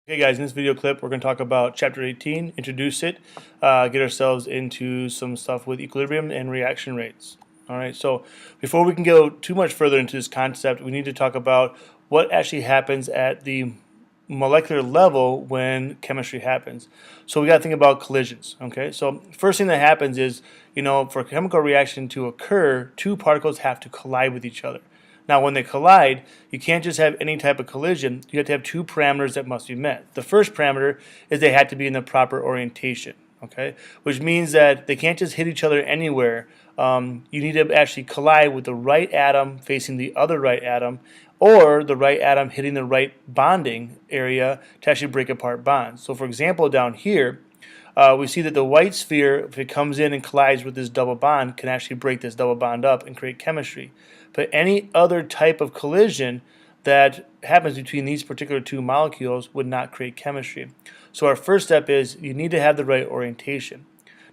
Okay guys, in this video clip we're going to talk about chapter 18, introduce it, get ourselves into some stuff with equilibrium and reaction rates. Alright, so before we can go too much further into this concept, we need to talk about what actually happens at the molecular level when chemistry happens. So we got to think about collisions. Okay, so first thing that happens is, for a chemical reaction to occur, two particles have to collide with each other. Now, when they collide, you can't just have any type of collision. You have to have two parameters that must be met. The first parameter is they have to be in the proper orientation, okay? Which means that they can't just hit each other anywhere. You need to actually collide with the right atom facing the other right atom, or the right atom hitting the right bonding area to actually break apart bonds. So, for example, down here, we see that the white sphere, if it comes in and collides with this double bond, can actually break this double bond up and create chemistry. But any other type of collision that happens between these particular two molecules would not create chemistry. So our first step is you need to have the right orientation.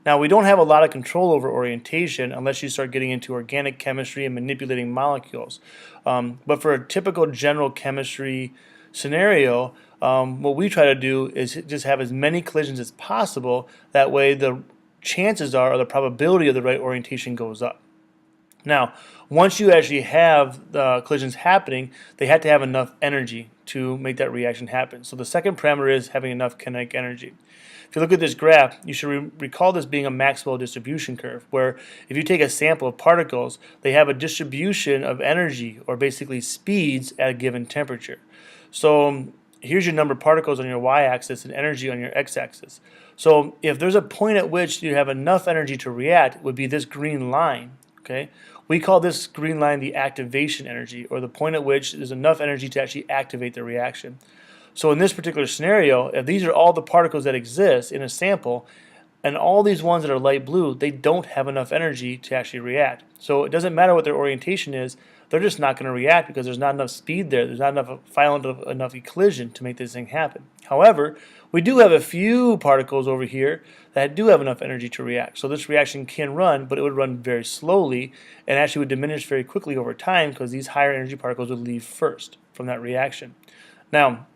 Now, we don't have a lot of control over orientation unless you start getting into organic chemistry and manipulating molecules. But for a typical general chemistry scenario, what we try to do is just have as many collisions as possible. That way the chances are, or the probability of the right orientation goes up. Now, once you actually have the collisions happening, they have to have enough energy to make that reaction happen. So the second parameter is having enough kinetic energy. If you look at this graph, you should recall this being a Maxwell distribution curve, where if you take a sample of particles, they have a distribution of energy, or basically speeds, at a given temperature. So here's your number of particles on your y-axis and energy on your x-axis. So if there's a point at which you have enough energy to react, it would be this green line. Okay, we call this green line the activation energy, or the point at which there's enough energy to actually activate the reaction. So in this particular scenario, if these are all the particles that exist in a sample, and all these ones that are light blue, they don't have enough energy to actually react. So it doesn't matter what their orientation is, they're just not going to react because there's not enough speed there. There's not enough violent enough collision to make this thing happen. However, we do have a few particles over here that do have enough energy to react. So this reaction can run, but it would run very slowly and actually would diminish very quickly over time because these higher energy particles would leave first from that reaction. Now,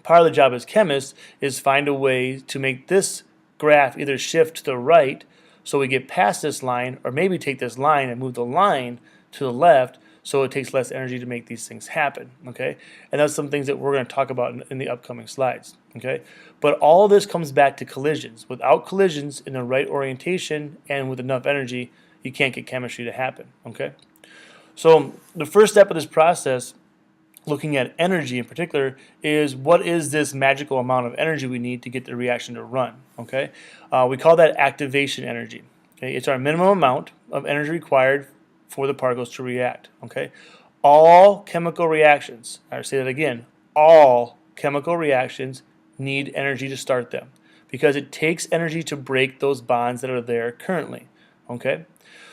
part of the job as chemists is find a way to make this graph either shift to the right so we get past this line, or maybe take this line and move the line to the left so it takes less energy to make these things happen, okay? And that's some things that we're going to talk about in the upcoming slides, okay? But all of this comes back to collisions. Without collisions in the right orientation and with enough energy, you can't get chemistry to happen, okay? So the first step of this process, looking at energy in particular, is what is this magical amount of energy we need to get the reaction to run, okay? We call that activation energy, okay? It's our minimum amount of energy required for the particles to react, okay? All chemical reactions, I'll say that again, all chemical reactions need energy to start them because it takes energy to break those bonds that are there currently, okay?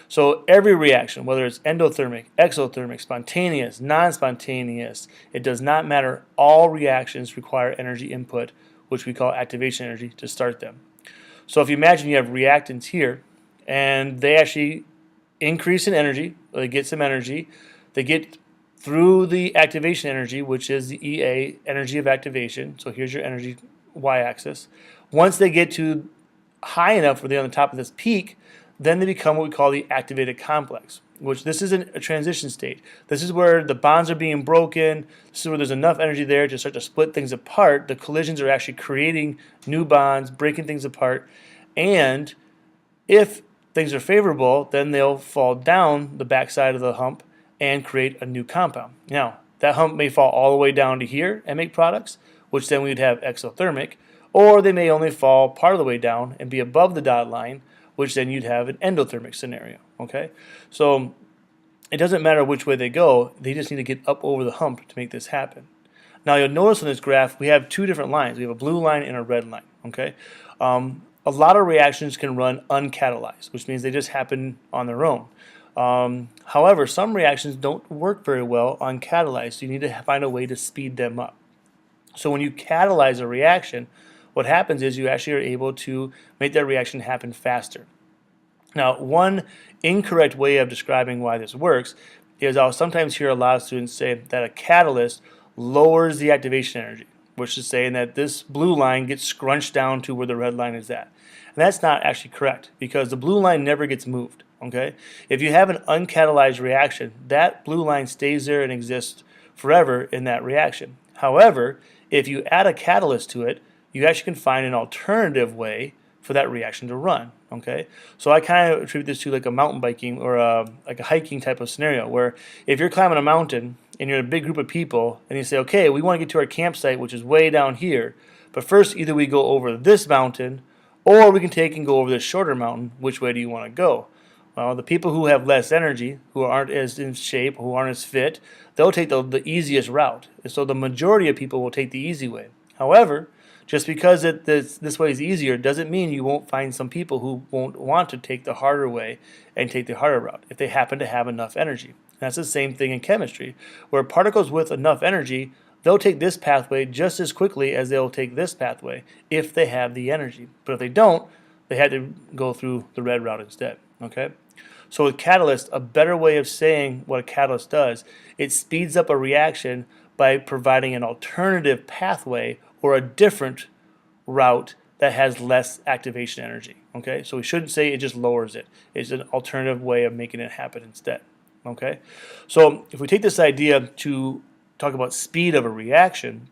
So every reaction, whether it's endothermic, exothermic, spontaneous, non-spontaneous, it does not matter. All reactions require energy input, which we call activation energy, to start them. So if you imagine you have reactants here, and they actually increase in energy, or they get some energy, they get through the activation energy, which is the EA, energy of activation. So here's your energy y-axis. Once they get to high enough where they're on the top of this peak, then they become what we call the activated complex, which this isn't a transition state. This is where the bonds are being broken. This is where there's enough energy there to start to split things apart. The collisions are actually creating new bonds, breaking things apart, and if things are favorable, then they'll fall down the backside of the hump and create a new compound. Now, that hump may fall all the way down to here and make products, which then we'd have exothermic, or they may only fall part of the way down and be above the dotted line, which then you'd have an endothermic scenario, okay? So it doesn't matter which way they go, they just need to get up over the hump to make this happen. Now you'll notice on this graph we have two different lines. We have a blue line and a red line, okay? A lot of reactions can run uncatalyzed, which means they just happen on their own. However, some reactions don't work very well uncatalyzed, so you need to find a way to speed them up. So when you catalyze a reaction, what happens is you actually are able to make that reaction happen faster. Now, one incorrect way of describing why this works is I'll sometimes hear a lot of students say that a catalyst lowers the activation energy. which is saying that this blue line gets scrunched down to where the red line is at. And that's not actually correct because the blue line never gets moved. Okay? If you have an uncatalyzed reaction, that blue line stays there and exists forever in that reaction. However, if you add a catalyst to it, you actually can find an alternative way for that reaction to run. Okay, so I kind of attribute this to like a mountain biking or like a hiking type of scenario where if you're climbing a mountain and you're in a big group of people and you say, okay, we want to get to our campsite, which is way down here, but first either we go over this mountain or we can take and go over this shorter mountain. Which way do you want to go? Well, the people who have less energy, who aren't as in shape, who aren't as fit, they'll take the easiest route. So the majority of people will take the easy way. However, just because this way is easier doesn't mean you won't find some people who won't want to take the harder way and take the harder route if they happen to have enough energy. And that's the same thing in chemistry, where particles with enough energy, they'll take this pathway just as quickly as they'll take this pathway if they have the energy. But if they don't, they had to go through the red route instead. Okay? So with catalyst, a better way of saying what a catalyst does, it speeds up a reaction by providing an alternative pathway or a different route that has less activation energy. Okay, so we shouldn't say it just lowers it. It's an alternative way of making it happen instead. Okay, so if we take this idea to talk about speed of a reaction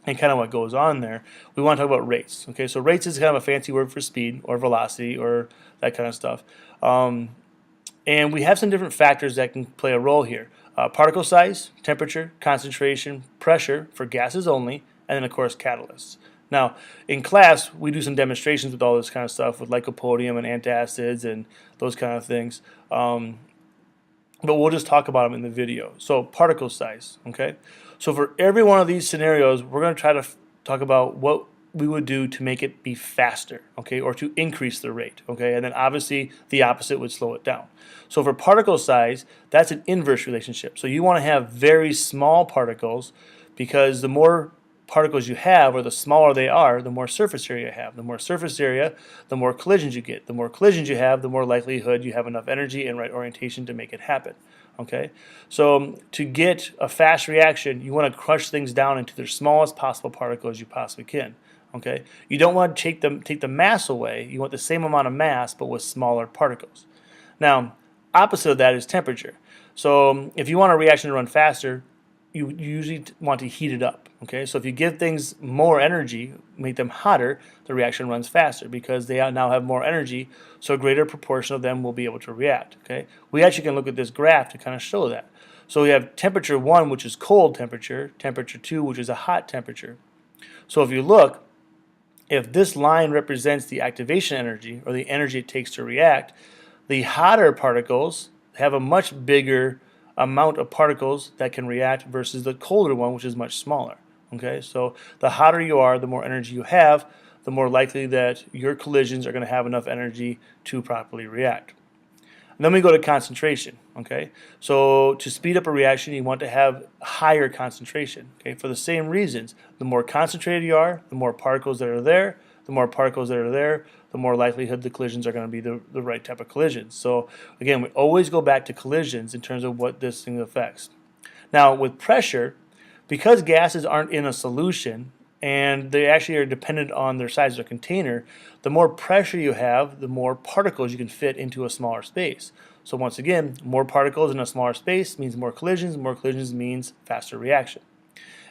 and kind of what goes on there, we want to talk about rates. Okay, so rates is kind of a fancy word for speed or velocity or that kind of stuff. And we have some different factors that can play a role here. Particle size, temperature, concentration, pressure for gases only, and then of course catalysts. Now, in class, we do some demonstrations with all this kind of stuff with lycopodium and antacids and those kind of things. But we'll just talk about them in the video. So particle size, okay? So for every one of these scenarios, we're going to try to talk about what we would do to make it be faster, okay, or to increase the rate, okay, and then obviously the opposite would slow it down. So for particle size, that's an inverse relationship. So you want to have very small particles because the more particles you have, or the smaller they are, the more surface area you have. The more surface area, the more collisions you get. The more collisions you have, the more likelihood you have enough energy and right orientation to make it happen. Okay, so to get a fast reaction, you want to crush things down into the smallest possible particles you possibly can. Okay, you don't want to take the mass away. You want the same amount of mass, but with smaller particles. Now, opposite of that is temperature. So if you want a reaction to run faster, you usually want to heat it up. Okay, so if you give things more energy, make them hotter, the reaction runs faster because they now have more energy, so a greater proportion of them will be able to react. Okay, we actually can look at this graph to kind of show that. So we have temperature 1, which is cold temperature, temperature 2, which is a hot temperature. So if you look, if this line represents the activation energy or the energy it takes to react, the hotter particles have a much bigger amount of particles that can react versus the colder one, which is much smaller. Okay, so the hotter you are, the more energy you have, the more likely that your collisions are going to have enough energy to properly react. And then we go to concentration. Okay, so to speed up a reaction, you want to have higher concentration. Okay, for the same reasons, the more concentrated you are, the more particles that are there. The more particles that are there, the more likelihood the collisions are going to be the right type of collisions. So again, we always go back to collisions in terms of what this thing affects. Now with pressure, because gases aren't in a solution and they actually are dependent on their size of their container, the more pressure you have, the more particles you can fit into a smaller space. So once again, more particles in a smaller space means more collisions means faster reaction.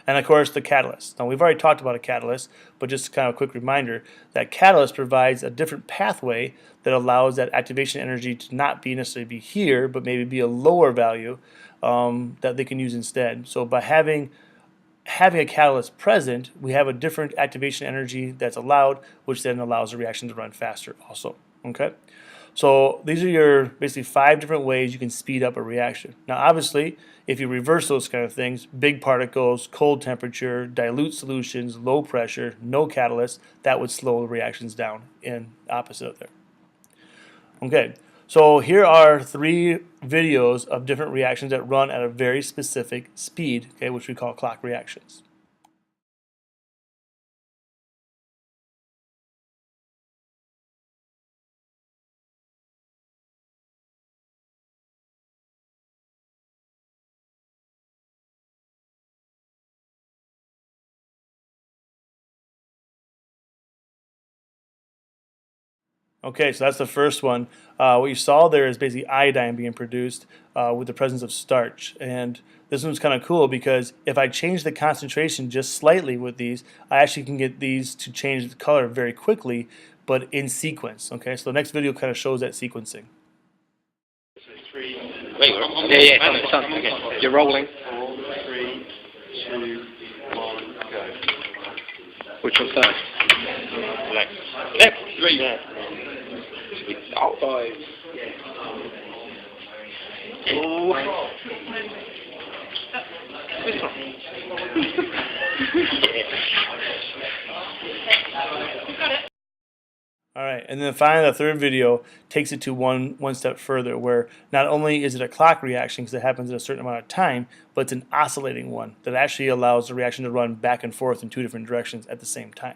And of course the catalyst. Now we've already talked about a catalyst, but just kind of a quick reminder that catalyst provides a different pathway that allows that activation energy to not be necessarily be here, but maybe be a lower value that they can use instead. So by having a catalyst present, we have a different activation energy that's allowed, which then allows the reaction to run faster also. Okay? So these are your basically 5 different ways you can speed up a reaction. Now obviously, if you reverse those kind of things, big particles, cold temperature, dilute solutions, low pressure, no catalyst, that would slow the reactions down in opposite of there. Okay, so here are 3 videos of different reactions that run at a very specific speed, okay, which we call clock reactions. Okay, so that's the first one. What you saw there is basically iodine being produced with the presence of starch. And this one's kind of cool because if I change the concentration just slightly with these, I actually can get these to change the color very quickly, but in sequence. Okay, so the next video kind of shows that sequencing. Wait, yeah, it's done. Okay. You're rolling. 4, 3, 2, 1, go. Which one first? Left. Left. 3. Yeah. Oh, 5. Oh. This one. All right, and then finally the third video takes it to one step further, where not only is it a clock reaction because it happens in a certain amount of time, but it's an oscillating one that actually allows the reaction to run back and forth in two different directions at the same time.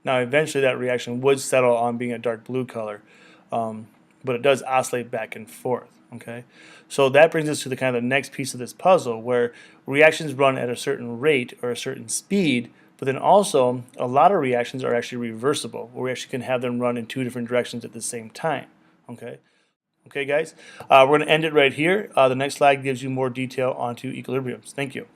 Now, eventually that reaction would settle on being a dark blue color, but it does oscillate back and forth. Okay, so that brings us to the kind of the next piece of this puzzle, where reactions run at a certain rate or a certain speed, but then also a lot of reactions are actually reversible, where we actually can have them run in two different directions at the same time. Okay. Okay, guys, we're going to end it right here. The next slide gives you more detail onto equilibriums. Thank you.